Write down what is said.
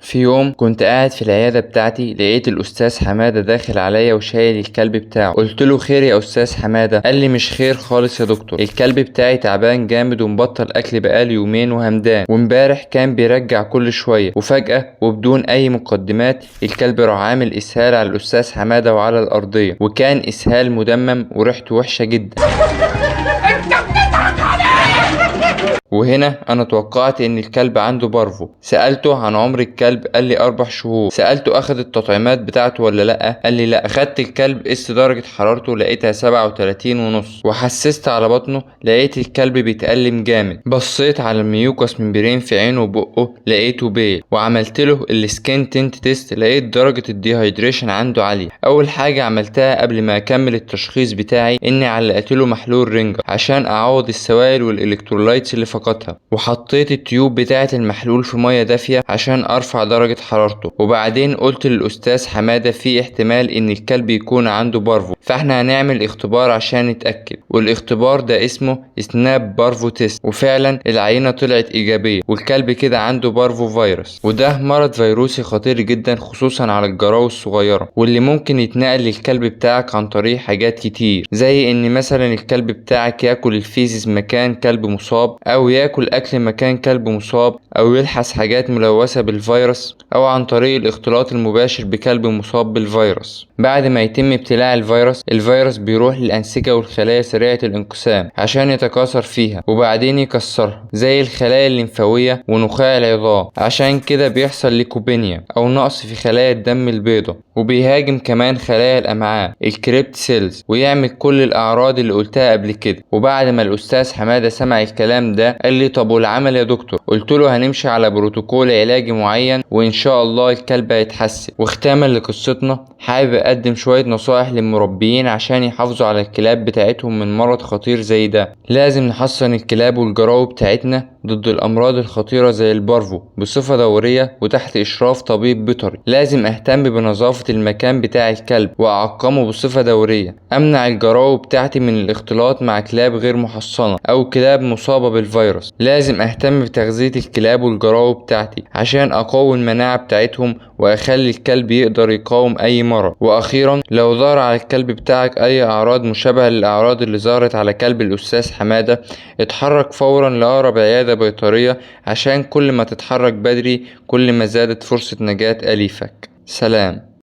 في يوم كنت قاعد في العيادة بتاعتي، لقيت الأستاذ حمادة داخل عليا وشايل الكلب بتاعه. قلت له خير يا أستاذ حمادة؟ قال لي مش خير خالص يا دكتور، الكلب بتاعي تعبان جامد ومبطل أكل بقاله يومين وهمدان، وامبارح كان بيرجع كل شوية، وفجأة وبدون أي مقدمات الكلب راح عامل إسهال على الأستاذ حمادة وعلى الأرضية، وكان إسهال مدمم وريحته وحشة جدا. وهنا انا توقعت ان الكلب عنده بارفو. سألته عن عمر الكلب، قال لي 4 شهور. سألته اخد التطعيمات بتاعته ولا لا، قال لي لا. اخدت الكلب، قست درجة حرارته لقيتها 37.5، وحسست على بطنه لقيت الكلب بيتألم جامد. بصيت على الميوكس ممبرين في عينه وبقه لقيته بيل، وعملت له السكين تنت تيست، لقيت درجة الديهايدريشن عنده عالية. اول حاجة عملتها قبل ما اكمل التشخيص بتاعي اني علقت له محلول رينجر عشان اعوض السوائل والالكترولايتس اللي فقدها، وحطيت التيوب بتاعة المحلول في مية دافية عشان ارفع درجة حرارته. وبعدين قلت للأستاذ حمادة في احتمال ان الكلب يكون عنده بارفو، فاحنا هنعمل اختبار عشان نتأكد، والاختبار ده اسمه سناب بارفو تيست. وفعلا العينة طلعت ايجابية، والكلب كده عنده بارفو فيروس، وده مرض فيروسي خطير جدا خصوصا على الجراوي الصغيرة، واللي ممكن يتنقل للكلب بتاعك عن طريق حاجات كتير، زي ان مثلا الكلب بتاعك ياكل الفيزز مكان كلب مصاب، او ياكل اكل مكان كلب مصاب، او يلحس حاجات ملوثة بالفيروس، او عن طريق الاختلاط المباشر بكلب مصاب بالفيروس. بعد ما يتم ابتلاع الفيروس بيروح للأنسجة والخلايا سريعة الانقسام عشان يتكاثر فيها، وبعدين يكسرها زي الخلايا الليمفاوية ونخاع العظام. عشان كده بيحصل ليكوبينيا او نقص في خلايا الدم البيضاء، وبيهاجم كمان خلايا الامعاء الكريبت سيلز، ويعمل كل الاعراض اللي قلتها قبل كده. وبعد ما الاستاذ حمادة سمع الكلام ده قال لي طب والعمل يا دكتور؟ قلت له هنمشي على بروتوكول علاجي معين وان شاء الله الكلب هيتحسن. واختاما لقصتنا حابب اقدم شوية نصائح للمربيين عشان يحافظوا على الكلاب بتاعتهم من مرض خطير زي ده. لازم نحصن الكلاب والجراوي بتاعتنا ضد الامراض الخطيرة زي البارفو بصفة دورية وتحت اشراف طبيب بيطري. لازم اهتم بنظافة المكان بتاع الكلب واعقمه بصفة دورية. امنع الجراوي بتاعتي من الاختلاط مع كلاب غير محصنة او كلاب مصابة بالفيروس. لازم اهتم بتغذية الكلاب والجراوي بتاعتي عشان اقوي المناعة بتاعتهم واخلي الكلب يقدر يقاوم اي مرض. واخيرا لو ظهر على الكلب بتاعك اي اعراض مشابهة للاعراض اللي ظهرت على كلب الاستاذ حمادة، اتحرك فورا لاقرب عيادة بيطرية، عشان كل ما تتحرك بدري كل ما زادت فرصة نجاة أليفك. سلام.